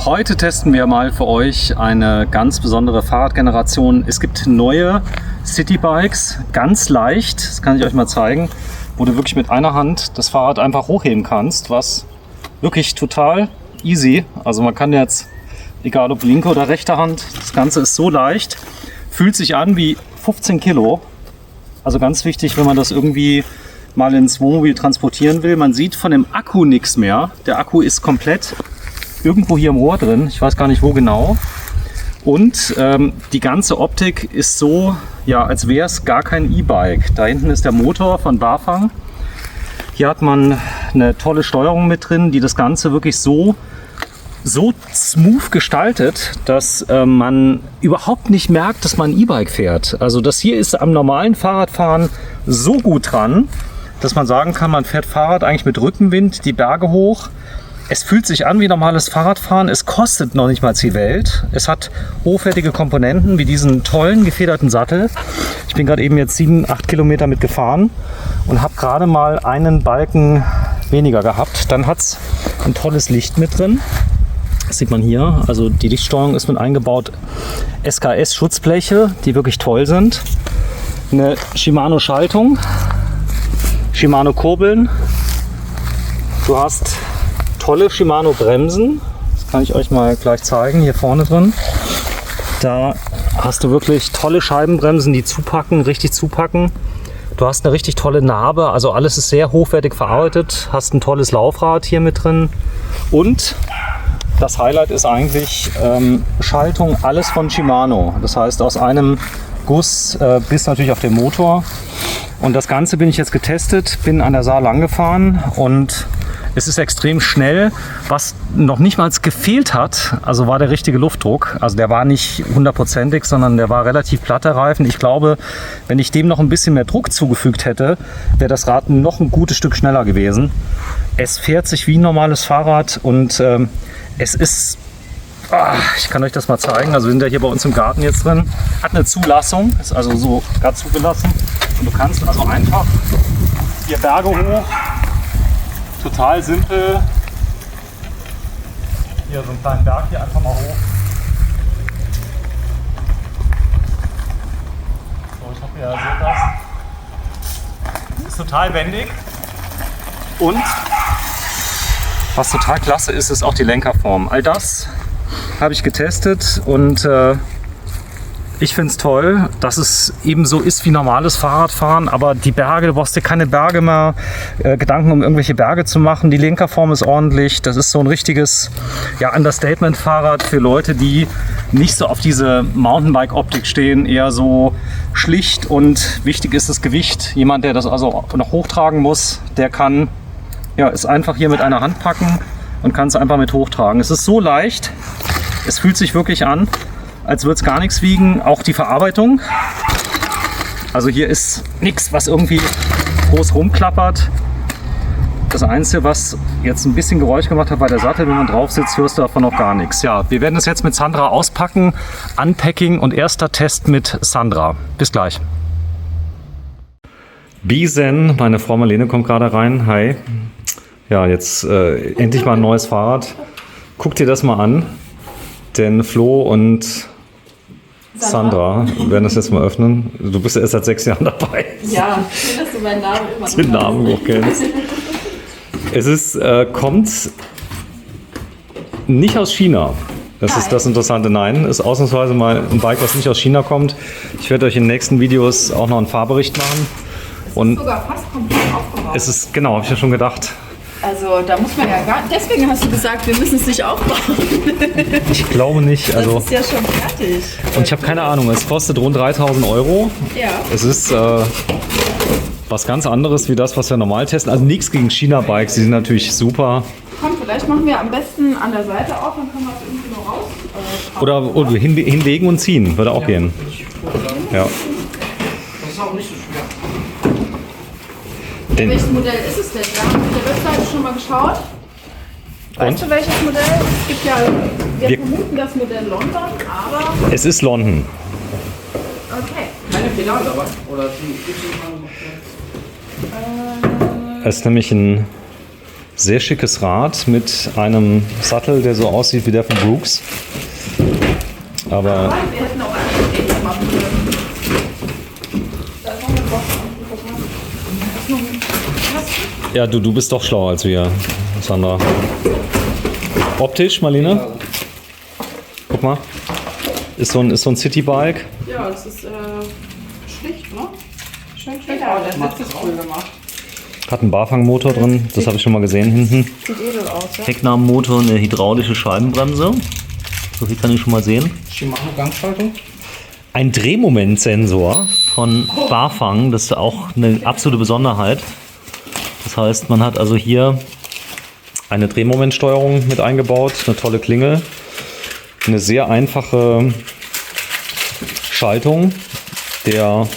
Heute testen wir mal für euch eine ganz besondere Fahrradgeneration. Es gibt neue Citybikes, ganz leicht, das kann ich euch mal zeigen, wo du wirklich mit einer Hand das Fahrrad einfach hochheben kannst, was wirklich total easy. Also man kann jetzt, egal ob linke oder rechte Hand, das Ganze ist so leicht, fühlt sich an wie 15 Kilo. Also ganz wichtig, wenn man das irgendwie mal ins Wohnmobil transportieren will. Man sieht von dem Akku nichts mehr. Der Akku ist komplett irgendwo hier im Rohr drin. Ich weiß gar nicht wo genau. Und die ganze Optik ist so, ja, als wäre es gar kein E-Bike. Da hinten ist der Motor von Bafang. Hier hat man eine tolle Steuerung mit drin, die das Ganze wirklich so smooth gestaltet, dass man überhaupt nicht merkt, dass man ein E-Bike fährt. Also das hier ist am normalen Fahrradfahren so gut dran, dass man sagen kann, man fährt Fahrrad eigentlich mit Rückenwind die Berge hoch. Es fühlt sich an wie normales Fahrradfahren. Es kostet noch nicht mal die Welt. Es hat hochwertige Komponenten wie diesen tollen gefederten Sattel. Ich bin gerade eben jetzt 7-8 Kilometer mit gefahren und habe gerade mal einen Balken weniger gehabt. Dann hat es ein tolles Licht mit drin. Das sieht man hier. Also die Lichtsteuerung ist mit eingebaut. SKS-Schutzbleche, die wirklich toll sind. Eine Shimano-Schaltung. Shimano-Kurbeln. Du hast tolle Shimano-Bremsen. Das kann ich euch mal gleich zeigen. Hier vorne drin. Da hast du wirklich tolle Scheibenbremsen, die zupacken, richtig zupacken. Du hast eine richtig tolle Narbe. Also alles ist sehr hochwertig verarbeitet. Hast ein tolles Laufrad hier mit drin. Und das Highlight ist eigentlich Schaltung, alles von Shimano. Das heißt aus einem Guss bis natürlich auf den Motor. Und das Ganze bin ich jetzt getestet, bin an der Saar lang gefahren und es ist extrem schnell. Was noch nicht mal gefehlt hat, also war der richtige Luftdruck. Also der war nicht hundertprozentig, sondern der war relativ platt, der Reifen. Ich glaube, wenn ich dem noch ein bisschen mehr Druck zugefügt hätte, wäre das Rad noch ein gutes Stück schneller gewesen. Es fährt sich wie ein normales Fahrrad und es ist, ich kann euch das mal zeigen, also wir sind ja hier bei uns im Garten jetzt drin, hat eine Zulassung, ist also so gerade zugelassen und du kannst also einfach hier Berge hoch, total simpel, hier so einen kleinen Berg hier einfach mal hoch. So, ich hoffe, ihr seht das. Ist total wendig und was total klasse ist, ist auch die Lenkerform. All das habe ich getestet und ich finde es toll, dass es eben so ist wie normales Fahrradfahren, aber die Berge, du brauchst dir keine Berge mehr, Gedanken um irgendwelche Berge zu machen. Die Lenkerform ist ordentlich, das ist so ein richtiges Understatement-Fahrrad für Leute, die nicht so auf diese Mountainbike-Optik stehen, eher so schlicht und wichtig ist das Gewicht. Jemand, der das also noch hochtragen muss, der kann es einfach hier mit einer Hand packen und kann es einfach mit hochtragen. Es ist so leicht, es fühlt sich wirklich an, als würde es gar nichts wiegen. Auch die Verarbeitung. Also hier ist nichts, was irgendwie groß rumklappert. Das Einzige, was jetzt ein bisschen Geräusch gemacht hat, war der Sattel. Wenn man drauf sitzt, hörst du davon noch gar nichts. Ja, wir werden es jetzt mit Sandra auspacken. Unpacking und erster Test mit Sandra. Bis gleich. Bisen, meine Frau Marlene kommt gerade rein. Hi. Ja, jetzt endlich mal ein neues Fahrrad. Guck dir das mal an. Denn Flo und Sandra werden das jetzt mal öffnen. Du bist ja erst seit 6 Jahren dabei. Ja, schön, dass du meinen Namen immer noch den Namen auch kennst. Es ist, kommt nicht aus China. Das ist das Interessante. Nein, ist ausnahmsweise mal ein Bike, was nicht aus China kommt. Ich werde euch in den nächsten Videos auch noch einen Fahrbericht machen. Und sogar fast komplett aufgebaut. Es ist, genau, habe ich ja schon gedacht. Also da muss man ja gar nicht. Deswegen hast du gesagt, wir müssen es nicht aufbauen. Ich glaube nicht. Also, das ist ja schon fertig. Und ich habe keine Ahnung, es kostet rund 3.000 €. Ja. Es ist was ganz anderes wie das, was wir normal testen. Also nichts gegen China-Bikes, die sind natürlich super. Komm, vielleicht machen wir am besten an der Seite auf, dann können wir es irgendwie noch raus. Oder hinlegen und ziehen, würde auch gehen. Ja. Das ist auch nicht so schwer. Welches Modell ist es denn? Wir haben auf der Webseite schon mal geschaut. Weißt du welches Modell? Es gibt ja, wir vermuten das Modell London, aber... Es ist London. Okay. Keine Pedale, aber? Oder Es ist nämlich ein Sehr schickes Rad mit einem Sattel, der so aussieht wie der von Brooks. Aber Wir hätten auch einen Ecke machen können. Da ist noch eine Box. Guck mal. Da ist noch ein Kasten. ja, du bist doch schlauer als wir, Sandra. Optisch, Marlene? Guck mal. Ist so ein Citybike. Ja, das ist schlicht, ne? Schön schlicht. Ja, der Sitz ist cool gemacht. Hat einen Barfangmotor drin, das habe ich schon mal gesehen hinten. Sieht edel aus, ja? Hecknahmenmotor, eine hydraulische Scheibenbremse. So viel kann ich schon mal sehen. Shimano Gangschaltung. Ein Drehmomentsensor von Barfang, das ist auch eine absolute Besonderheit. Das heißt, man hat also hier eine Drehmomentsteuerung mit eingebaut, eine tolle Klingel, eine sehr einfache Schaltung der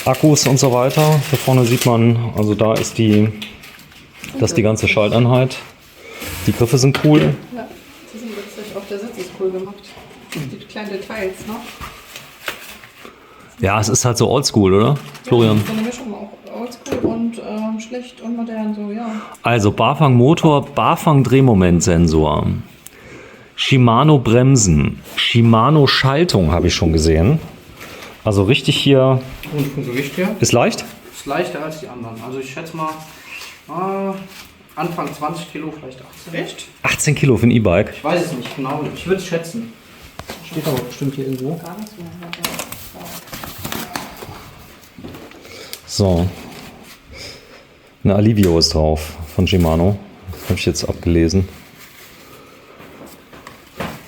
Akkus und so weiter. Hier vorne sieht man, also da ist das ist die ganze Schalteinheit. Die Griffe sind cool. Ja, die sind witzig. Auch der Sitz ist cool gemacht. Die kleinen Details, ne? Ja, es ist halt so oldschool, oder, Florian? So eine Mischung auch oldschool und schlicht und modern, so, ja. Also Barfang Motor, Barfang Drehmomentsensor, Shimano Bremsen, Shimano Schaltung habe ich schon gesehen. Also richtig hier, Und vom Gewicht her ist leicht. ist leichter als die anderen. Also ich schätze mal Anfang 20 Kilo, vielleicht 18. Echt? 18 Kilo für ein E-Bike. Ich weiß es nicht genau. Ich würde es schätzen. Steht aber bestimmt hier irgendwo. Gar nicht mehr. So. Eine Alivio ist drauf von Shimano. Habe ich jetzt abgelesen.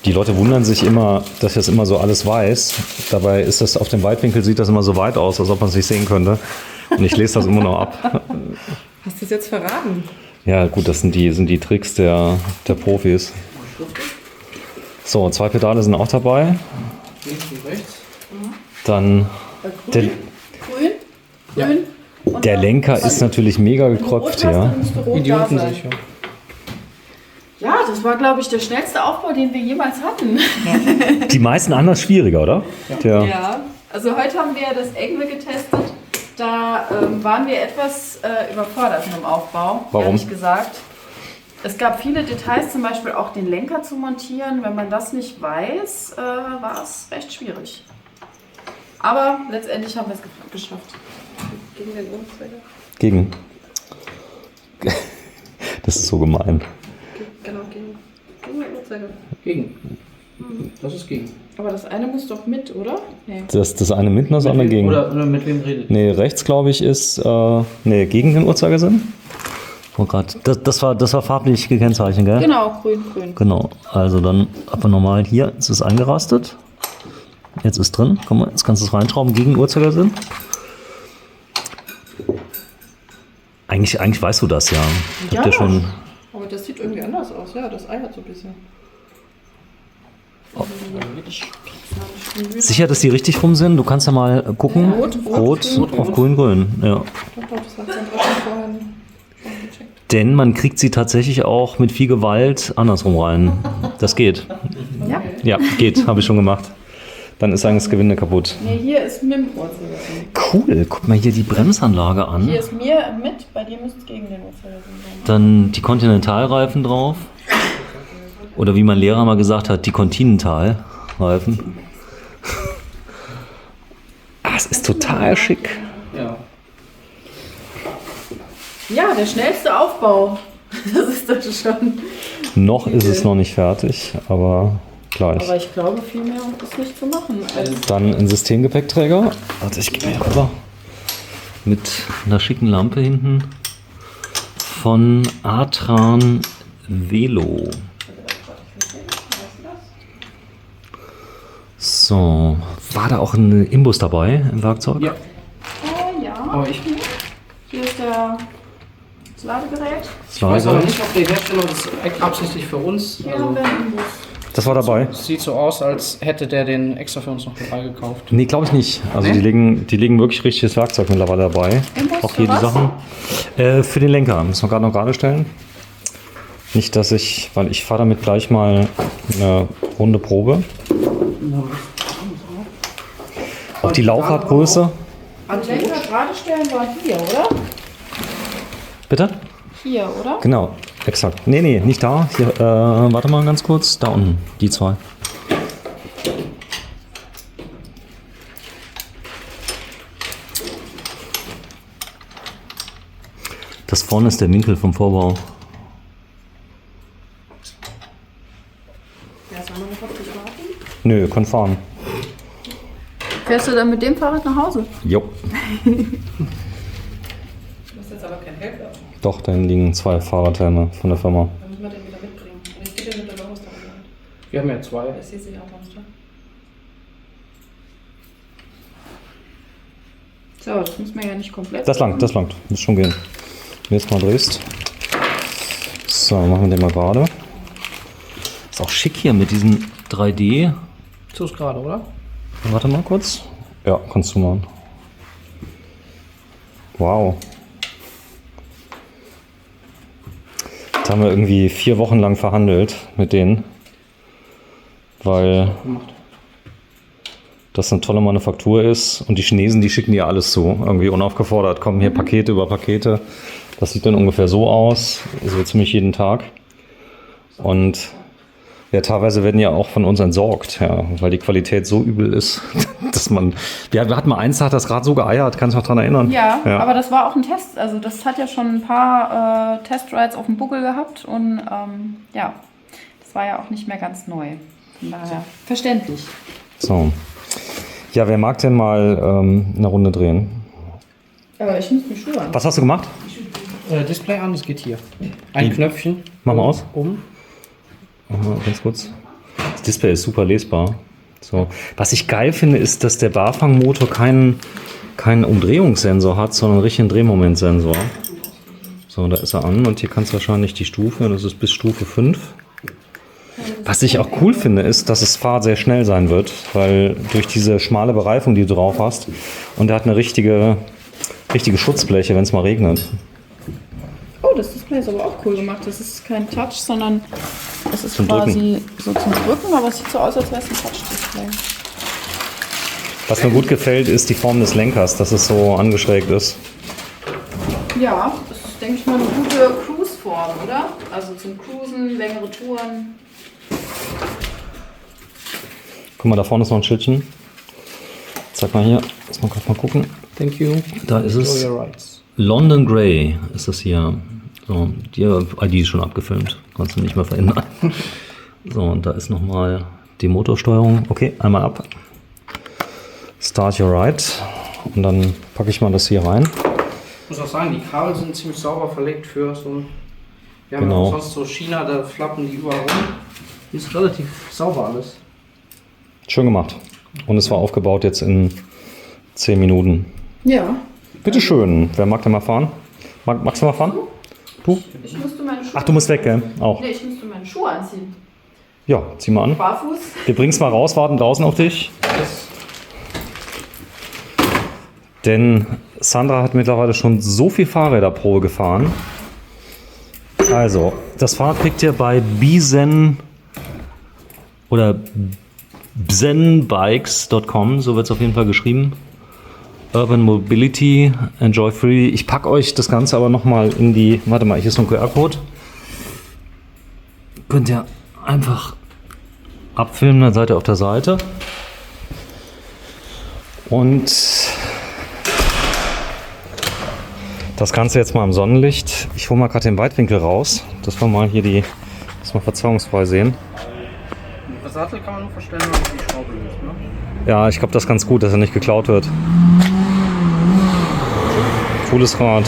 Die Leute wundern sich immer, dass ich das immer so alles weiß. Dabei ist das auf dem Weitwinkel, sieht das immer so weit aus, als ob man es nicht sehen könnte. Und ich lese das immer noch ab. Hast du es jetzt verraten? Ja, gut, das sind die Tricks der Profis. So, 2 Pedale sind auch dabei. Links und rechts. Dann der, Grün? Grün? Und der dann- Lenker ist natürlich mega Wenn du rot gekröpft hast, hier. dann müsste rot da Idioten sein. sicher. Ja, das war, glaube ich, der schnellste Aufbau, den wir jemals hatten. Die meisten anders schwieriger, oder? Der, Ja, also heute haben wir das Engel getestet. Da waren wir etwas überfordert mit dem Aufbau, Warum? ehrlich gesagt. Es gab viele Details, zum Beispiel auch den Lenker zu montieren. Wenn man das nicht weiß, war es recht schwierig. Aber letztendlich haben wir es geschafft. Gegen den Uhrzeiger. Gegen. Das ist so gemein. Genau, gegen den Uhrzeiger. Gegen. Das ist gegen. Aber das eine muss doch mit, oder? Nee. Das eine mit und das andere gegen. Oder mit wem redet? Nee, rechts glaube ich ist gegen den Uhrzeigersinn. Oh Gott, das war farblich gekennzeichnet, gell? Genau, grün, grün. Genau, also dann aber normal hier, ist es eingerastet. Jetzt ist drin, guck mal, jetzt kannst du es reinschrauben gegen den Uhrzeigersinn. Eigentlich weißt du das ja. Ja. Habt ihr schon. Aber das sieht irgendwie anders aus, ja, das Ei hat so ein bisschen. Sicher, dass die richtig rum sind? Du kannst ja mal gucken. Rot, Rot auf grün, grün. Ja. Das hat Sandra schon vorher schon gecheckt. Denn man kriegt sie tatsächlich auch mit viel Gewalt andersrum rein. Das geht. Ja? Ja, geht, habe ich schon gemacht. Dann ist eigentlich das Gewinde kaputt. Nee, hier ist mit dem Uhrzeigersinn. Cool, guck mal hier die Bremsanlage an. Hier ist mir mit, bei dir müsste es gegen den Uhrzeigersinn sein. Dann die Continental-Reifen drauf. Oder wie mein Lehrer mal gesagt hat, die Continental-Reifen. Ah, es ist total schick. Ja. Ja, der schnellste Aufbau. Das ist das schon. Noch ist es noch nicht fertig, aber gleich. Aber ich glaube, viel mehr ist nicht zu machen. Also, Dann ein Systemgepäckträger. Warte, ich gehe mal hier rüber. Mit einer schicken Lampe hinten. Von Atran Velo. So, war da auch ein Imbus dabei im Werkzeug? Ja. ja. Aber ich Hier ist das Ladegerät. weiß aber nicht, ob der Hersteller das absichtlich für uns. Hier Also, haben wir einen Imbus. Das war dabei? es sieht so aus, als hätte der den extra für uns noch dabei gekauft. Nee, glaube ich nicht. Also Nee? die legen wirklich richtiges Werkzeug mittlerweile dabei. Imbus Auch hier für die was? Sachen. Für den Lenker. Müssen wir gerade noch gerade stellen. Nicht, dass weil ich fahre damit gleich mal eine Runde Probe. Auch die Laufradgröße. An Lenker gerade stellen war hier, oder? Bitte? Hier, oder? Genau, exakt. Nee, nicht da. Hier, warte mal ganz kurz. Da unten, die zwei. Das vorne ist der Winkel vom Vorbau. Ja, sollen wir noch auf dich warten? Nö, kann fahren. Fährst du dann mit dem Fahrrad nach Hause? Jo. Du hast jetzt aber kein Helfer. Doch, da liegen 2 Fahrradhelme von der Firma. Dann müssen wir den wieder mitbringen. Und ich gebe den mit der Loris da rein. Wir haben ja 2. Ich sehe sie auch Samstag. So, das muss man ja nicht komplett. Das langt. Muss schon gehen. Wenn du jetzt mal drehst. So, machen wir den mal gerade. Ist auch schick hier mit diesem 3D. So ist gerade, oder? Warte mal kurz. Ja, kannst du machen. Wow. Da haben wir irgendwie 4 Wochen lang verhandelt mit denen. Weil Gemacht. das eine tolle Manufaktur ist. Und die Chinesen, die schicken dir alles zu. Irgendwie unaufgefordert. Kommen hier Pakete über Pakete. Das sieht dann ungefähr so aus. So ziemlich jeden Tag. Und ja, teilweise werden ja auch von uns entsorgt, ja, weil die Qualität so übel ist, dass man... Ja, wir hatten mal eins, da hat das Rad so geeiert. Kannst du dich noch dran erinnern? Ja, aber das war auch ein Test. Also das hat ja schon ein paar Testrides auf dem Buckel gehabt. Und ja, das war ja auch nicht mehr ganz neu. Von daher verständlich. So. Ja, wer mag denn mal eine Runde drehen? Aber ich muss mir Schuhe an. Was hast du gemacht? Display an, das geht hier. Ein Knöpfchen. Mach mal aus. Oben. Mach mal ganz kurz. Das Display ist super lesbar. So. Was ich geil finde, ist, dass der Barfangmotor keinen Umdrehungssensor hat, sondern einen richtigen Drehmomentsensor. So, da ist er an und hier kannst du wahrscheinlich die Stufe, das ist bis Stufe 5. Was ich auch cool finde, ist, dass das Fahrrad sehr schnell sein wird, weil durch diese schmale Bereifung, die du drauf hast, und der hat eine richtige Schutzbleche, wenn es mal regnet. Oh, das Display ist aber auch cool gemacht. Das ist kein Touch, sondern es ist Zum quasi so zum Drücken, aber es sieht so aus, als wäre es ein Touch-Display. Was mir gut gefällt, ist die Form des Lenkers, dass es so angeschrägt ist. Ja, das ist, denke ich mal, eine gute Cruise-Form, oder? Also zum Cruisen, längere Touren. Guck mal, da vorne ist noch ein Schildchen. Zeig mal hier, lass mal kurz mal gucken. Thank you. Da ist es. Enjoy your rides. London Grey ist das hier. So, die ID ist schon abgefilmt. Kannst du nicht mehr verändern. So, und da ist nochmal die Motorsteuerung. Okay, einmal ab. Start your ride. Und dann packe ich mal das hier rein. Ich muss auch sagen, die Kabel sind ziemlich sauber verlegt für so ein... Wir haben Genau. ja auch sonst so China, da flappen die überall rum. Die ist relativ sauber alles. Schön gemacht. Und es war aufgebaut jetzt in 10 Minuten. Ja. Bitte schön. Wer mag denn mal fahren? Magst du mal fahren? Du? Ich musste meine Schuhe Ach, du musst weg, gell? Auch. Nee, ich musste meine Schuhe anziehen. Ja, zieh mal an. Barfuß. Wir bringen es mal raus, warten draußen auf dich. Denn Sandra hat mittlerweile schon so viel Fahrräderprobe gefahren. Also, das Fahrrad kriegt ihr bei Bzen oder bzenbikes.com, so wird es auf jeden Fall geschrieben. Urban Mobility, Enjoy Free. Ich packe euch das Ganze aber nochmal in die... Warte mal, hier ist so ein QR-Code. Könnt ihr einfach abfilmen, dann seid ihr auf der Seite. Und das Ganze jetzt mal im Sonnenlicht. Ich hole mal gerade den Weitwinkel raus, dass wir mal hier das mal verzerrungsfrei sehen. Das Sattel kann man nur verstellen, wenn man die Schraube löst, ne? Ja, ich glaube, das ist ganz gut, dass er nicht geklaut wird. Cooles Rad.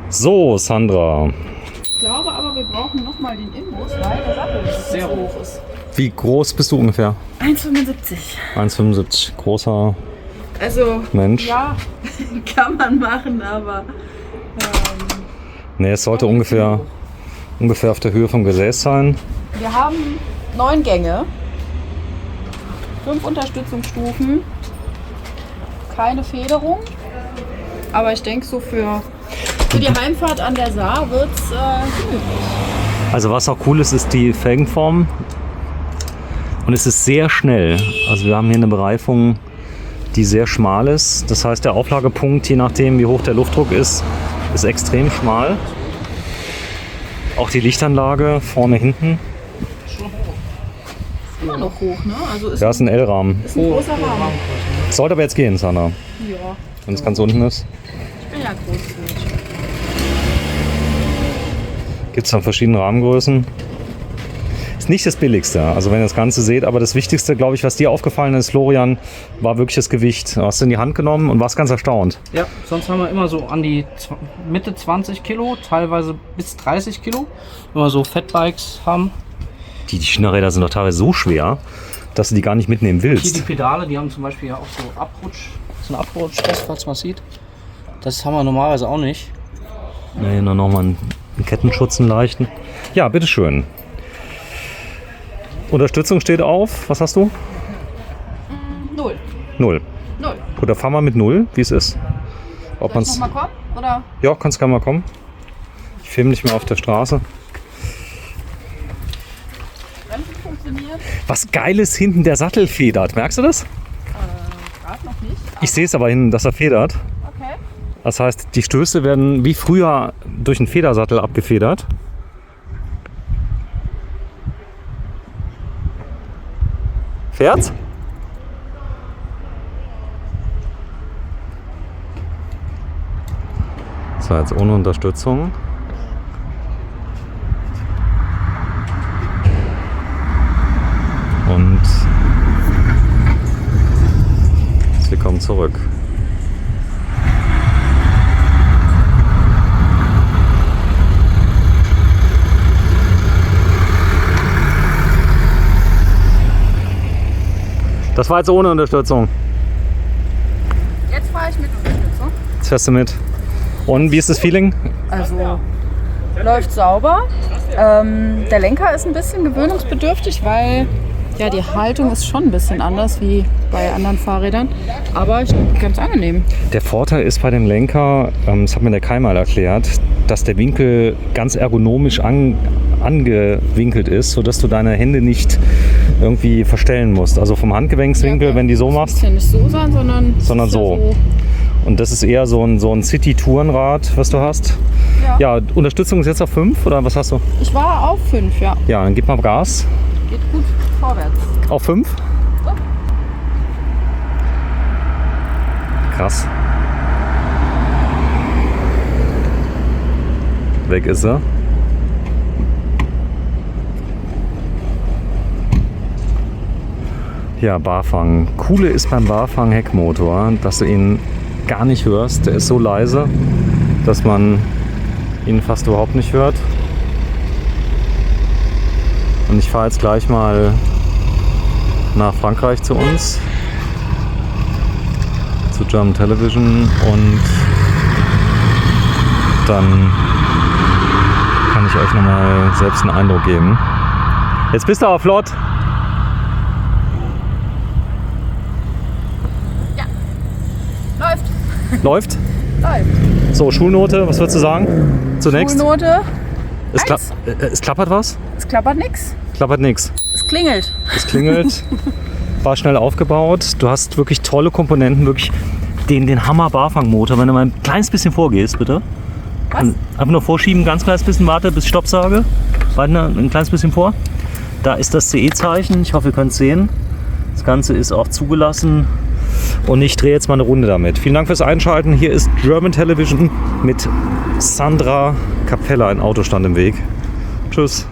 So, Sandra. Ich glaube aber, wir brauchen nochmal den Imbus, weil der Sattel Sehr so hoch ist. Wie groß bist du ungefähr? 1,75. 1,75. Großer Also, Mensch. ja, kann man machen, aber Ne, es sollte ungefähr auf der Höhe vom Gesäß sein. wir haben 9 Gänge, 5 Unterstützungsstufen, keine Federung, aber ich denke so für die Heimfahrt an der Saar wird es gemütlich. Also was auch cool ist, ist die Felgenform. Und es ist sehr schnell. Also wir haben hier eine Bereifung, die sehr schmal ist. Das heißt, der Auflagepunkt, je nachdem wie hoch der Luftdruck ist, Ist extrem schmal. Auch die Lichtanlage vorne, hinten. Immer noch hoch, ne? Also ist, Da ist ein L-Rahmen. ist ein großer Rahmen. Sollte aber jetzt gehen, Sandra. Ja, Wenn es ganz unten ist. ich bin ja großzügig. Gibt es dann verschiedene Rahmengrößen. Ist nicht das Billigste, also wenn ihr das Ganze seht. Aber das Wichtigste, glaube ich, was dir aufgefallen ist, Florian, war wirklich das Gewicht. Du hast es in die Hand genommen und warst ganz erstaunt. Ja, sonst haben wir immer so an die Mitte 20 Kilo, teilweise bis 30 Kilo. Wenn wir so Fatbikes haben. Die Schnellräder sind doch teilweise so schwer, dass du die gar nicht mitnehmen Hier die willst. Pedale, die haben zum Beispiel ja auch so ein Abrutsch, falls man sieht. Das haben wir normalerweise auch nicht. Nee, nur nochmal einen Kettenschutz, einen leichten. Ja, bitteschön. Unterstützung steht auf. Was hast du? 0. 0. 0. Gut, dann fahren wir mit 0, wie es ist. Ob Soll ich man's. noch mal kommen? Oder? Ja, kannst gerne mal kommen. Ich filme nicht mehr auf der Straße. Bremsen funktioniert? Was geil ist, hinten der Sattel federt. Merkst du das? Gerade noch nicht. Ich sehe es aber hinten, dass er federt. Okay. Das heißt, die Stöße werden wie früher durch einen Federsattel abgefedert. Fährt's? So, jetzt ohne Unterstützung. Und wir kommen zurück. Das war jetzt ohne Unterstützung. Jetzt fahre ich mit Unterstützung. Jetzt fährst du mit. Und wie ist das Feeling? Also läuft sauber. Der Lenker ist ein bisschen gewöhnungsbedürftig, weil ja, die Haltung ist schon ein bisschen anders wie bei anderen Fahrrädern. Aber ganz angenehm. Der Vorteil ist bei dem Lenker, das hat mir der Kai mal erklärt, dass der Winkel ganz ergonomisch angewinkelt ist, sodass du deine Hände nicht irgendwie verstellen musst. Also vom Handgelenkswinkel, Ja, wenn die so muss machst, ja nicht so sein, sondern Sondern ist ja so. Und das ist eher so ein City-Tourenrad, was du hast. Ja. Ja, Unterstützung ist jetzt auf 5 oder was hast du? Ich war auf 5, ja. Ja, dann gib mal Gas. Geht gut vorwärts. Auf 5? So. Krass. Weg ist er. Ja, Barfang. Coole ist beim Barfang Heckmotor, dass du ihn gar nicht hörst. Der ist so leise, dass man ihn fast überhaupt nicht hört. Und ich fahre jetzt gleich mal nach Frankreich zu uns, zu German Television, und dann kann ich euch nochmal selbst einen Eindruck geben. Jetzt bist du aber flott. Läuft. Läuft. Läuft. So, Schulnote, was würdest du sagen? Zunächst. Schulnote. Es klappert was? Es klappert nichts. Klappert nichts. Es klingelt. Es klingelt. War schnell aufgebaut. Du hast wirklich tolle Komponenten, wirklich den Hammer-Barfang-Motor. Wenn du mal ein kleines bisschen vorgehst, bitte. Was? Einfach nur vorschieben, ganz kleines bisschen, warte, bis ich Stopp sage. Warte, ein kleines bisschen vor. Da ist das CE-Zeichen. Ich hoffe, ihr könnt es sehen. Das Ganze ist auch zugelassen. Und ich drehe jetzt mal eine Runde damit. Vielen Dank fürs Einschalten. Hier ist German Television mit Sandra Capella. Ein Auto stand im Weg. Tschüss.